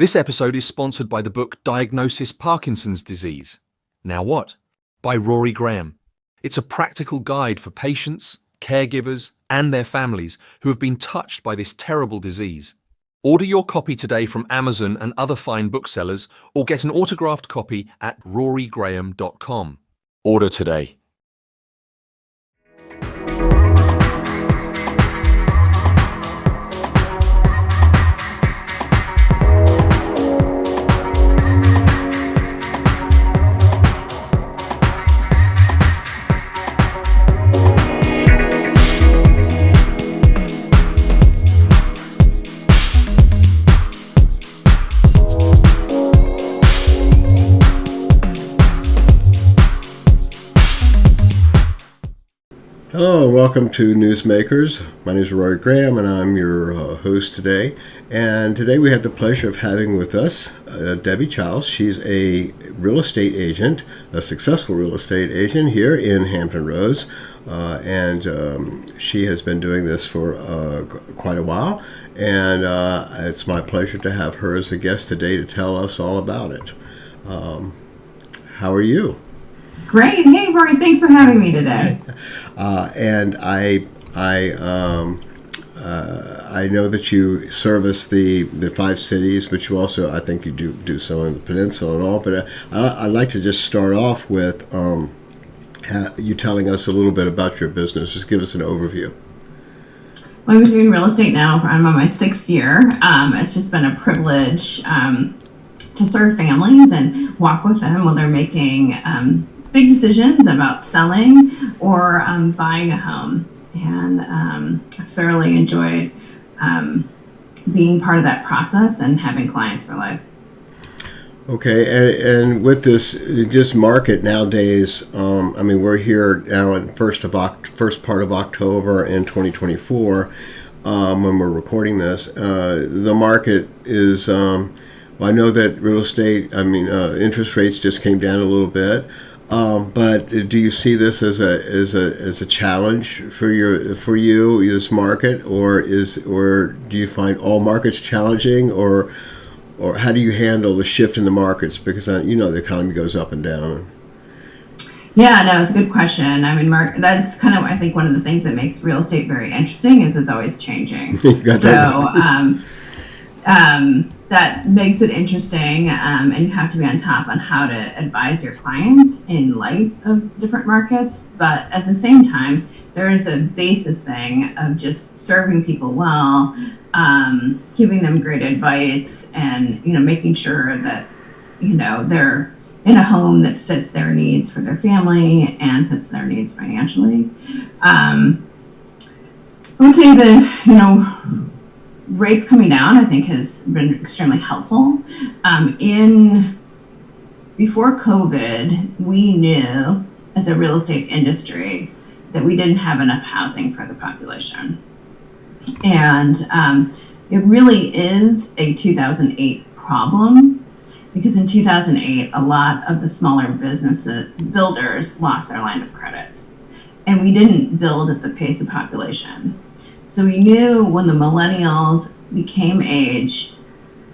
This episode is sponsored by the book Diagnosis Parkinson's Disease. Now what? By Rory Graham. It's a practical guide for patients, caregivers, and their families who have been touched by this terrible disease. Order your copy today from Amazon and other fine booksellers, or get an autographed copy at rorygraham.com. Order today. Hello and welcome to Newsmakers. My name is Rory Graham and I'm your host today. And today we have the pleasure of having with us Debbie Childs. She's a real estate agent, a successful real estate agent here in Hampton Roads. And she has been doing this for quite a while. And it's my pleasure to have her as a guest today to tell us all about it. How are you? Great. Hey, Rory. Thanks for having me today. And I know that you service the 5 cities, but you also, I think you do some in the peninsula and all. But I'd like to just start off with you telling us a little bit about your business. Just give us an overview. Well, I've been doing real estate now. I'm on my 6th year. It's just been a privilege to serve families and walk with them while they're making big decisions about selling or buying a home. And I thoroughly enjoyed being part of that process and having clients for life. Okay, and with this just market nowadays, we're here now in first part of October in 2024 when we're recording this. The market is, I know that real estate, interest rates just came down a little bit. But do you see this as a challenge for you this market, or do you find all markets challenging, or how do you handle the shift in the markets, because the economy goes up and down? Yeah, no, it's a good question. That's kind of, I think, one of the things that makes real estate very interesting is it's always changing. That makes it interesting, and you have to be on top on how to advise your clients in light of different markets. But at the same time, there is a basis thing of just serving people well, giving them great advice, and making sure that they're in a home that fits their needs for their family and fits their needs financially. I would say that rates coming down, I think, has been extremely helpful. Before COVID, we knew as a real estate industry that we didn't have enough housing for the population. And it really is a 2008 problem, because in 2008, a lot of the smaller builders lost their line of credit. And we didn't build at the pace of population. So we knew when the millennials became age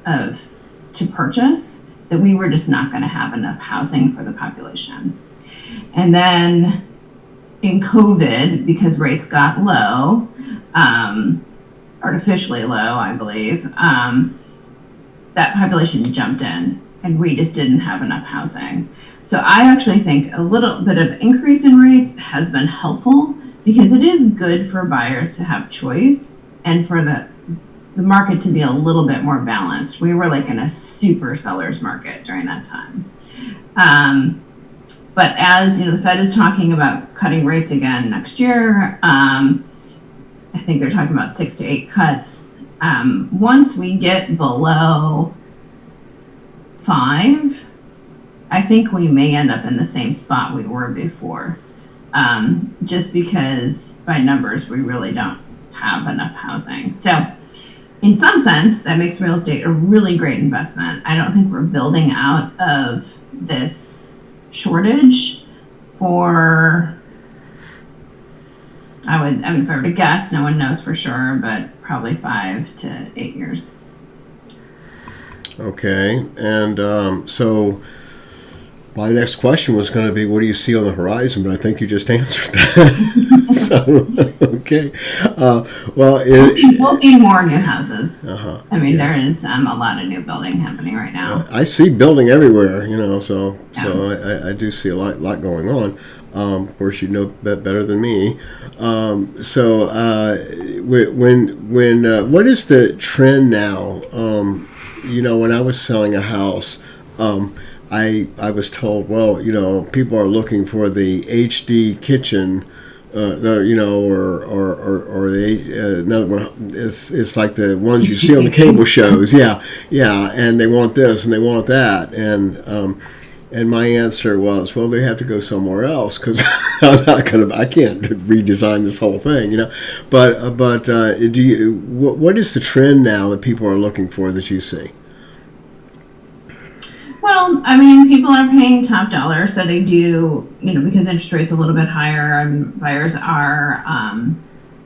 to purchase that we were just not going to have enough housing for the population. And then in COVID, because rates got low, artificially low, I believe, that population jumped in and we just didn't have enough housing. So I actually think a little bit of increase in rates has been helpful, because it is good for buyers to have choice and for the market to be a little bit more balanced. We were like in a super seller's market during that time. But as the Fed is talking about cutting rates again next year, I think they're talking about 6 to 8 cuts. Once we get below 5, I think we may end up in the same spot we were before. Just because by numbers, we really don't have enough housing. So in some sense, that makes real estate a really great investment. I don't think we're building out of this shortage for, if I were to guess, no one knows for sure, but probably 5 to 8 years. Okay, and so my next question was going to be, what do you see on the horizon? But I think you just answered that. So, okay. Well, We'll see more new houses. uh-huh, I mean, yeah. there is a lot of new building happening right now. I see building everywhere, so Yeah. I do see a lot going on. Of course, you know better than me. What is the trend now? When I was selling a house, I was told, well, people are looking for the HD kitchen. Or the another one. It's like the ones you see on the cable shows. Yeah, yeah, and they want this and they want that, and my answer was, well, they have to go somewhere else because I can't redesign this whole thing. But what is the trend now that people are looking for that you see? Well, I mean, people are paying top dollar, so they do, because interest rates a little bit higher, and buyers are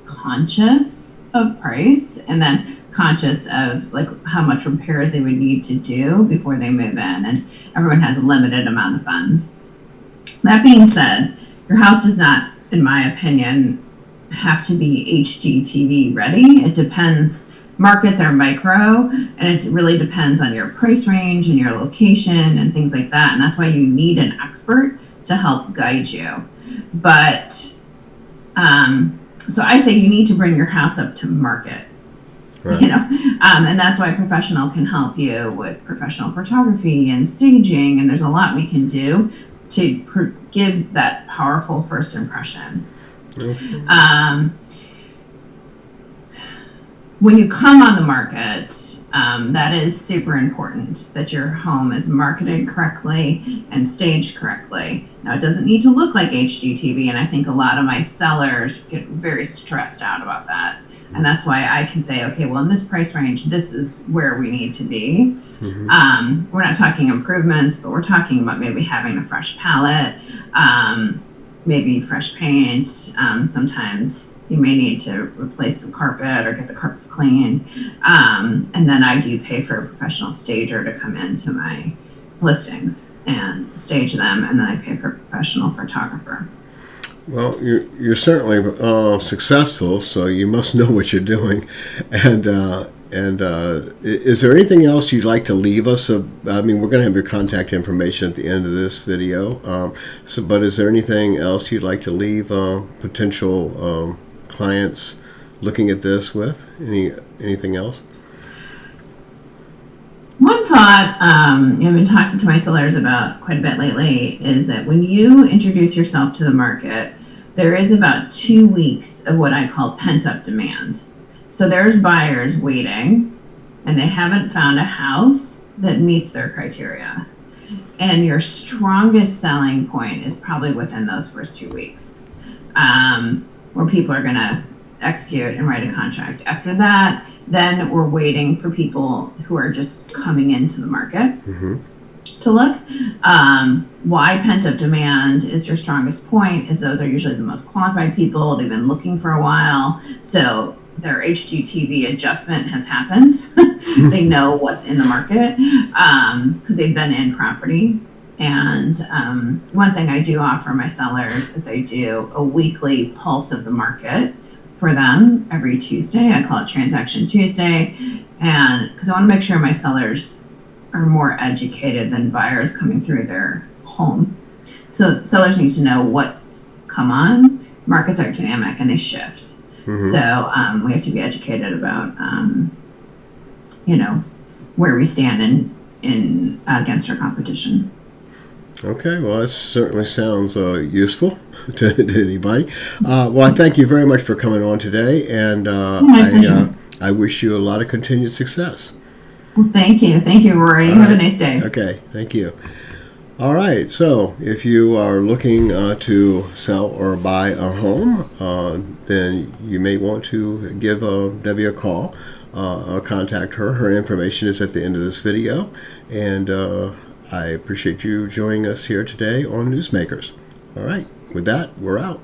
conscious of price, and then conscious of like how much repairs they would need to do before they move in, and everyone has a limited amount of funds. That being said, your house does not, in my opinion, have to be HGTV ready. It depends. Markets are micro, and it really depends on your price range and your location and things like that. And that's why you need an expert to help guide you. But so I say you need to bring your house up to market. Right. And that's why a professional can help you with professional photography and staging, and there's a lot we can do to give that powerful first impression. Okay. When you come on the market, that is super important that your home is marketed correctly and staged correctly. Now, it doesn't need to look like HGTV, and I think a lot of my sellers get very stressed out about that. And that's why I can say, okay, well, in this price range, this is where we need to be. Mm-hmm. We're not talking improvements, but we're talking about maybe having a fresh palette, maybe fresh paint. Sometimes you may need to replace some carpet or get the carpets clean. And then I do pay for a professional stager to come into my listings and stage them, and then I pay for a professional photographer. Well, you're certainly successful, so you must know what you're doing. And is there anything else you'd like to leave us? I mean, we're going to have your contact information at the end of this video. But is there anything else you'd like to leave potential clients looking at this with? Anything else? One thought I've been talking to my sellers about quite a bit lately is that when you introduce yourself to the market, there is about 2 weeks of what I call pent-up demand. So there's buyers waiting, and they haven't found a house that meets their criteria. And your strongest selling point is probably within those first 2 weeks, where people are going to execute and write a contract. After that, then we're waiting for people who are just coming into the market to look. Why pent-up demand is your strongest point is those are usually the most qualified people. They've been looking for a while. So their HGTV adjustment has happened. They know what's in the market because they've been in property. And one thing I do offer my sellers is I do a weekly pulse of the market for them every Tuesday. I call it Transaction Tuesday. And because I want to make sure my sellers are more educated than buyers coming through their home. So sellers need to know what's come on. Markets are dynamic and they shift. So we have to be educated about, where we stand in against our competition. Okay, well, that certainly sounds useful to anybody. Well, I thank you very much for coming on today, and I wish you a lot of continued success. Well, thank you. Thank you, Rory. You have a nice day. Okay, thank you. All right, so if you are looking to sell or buy a home, then you may want to give Debbie a call. Contact her. Her information is at the end of this video, and I appreciate you joining us here today on Newsmakers. All right, with that, we're out.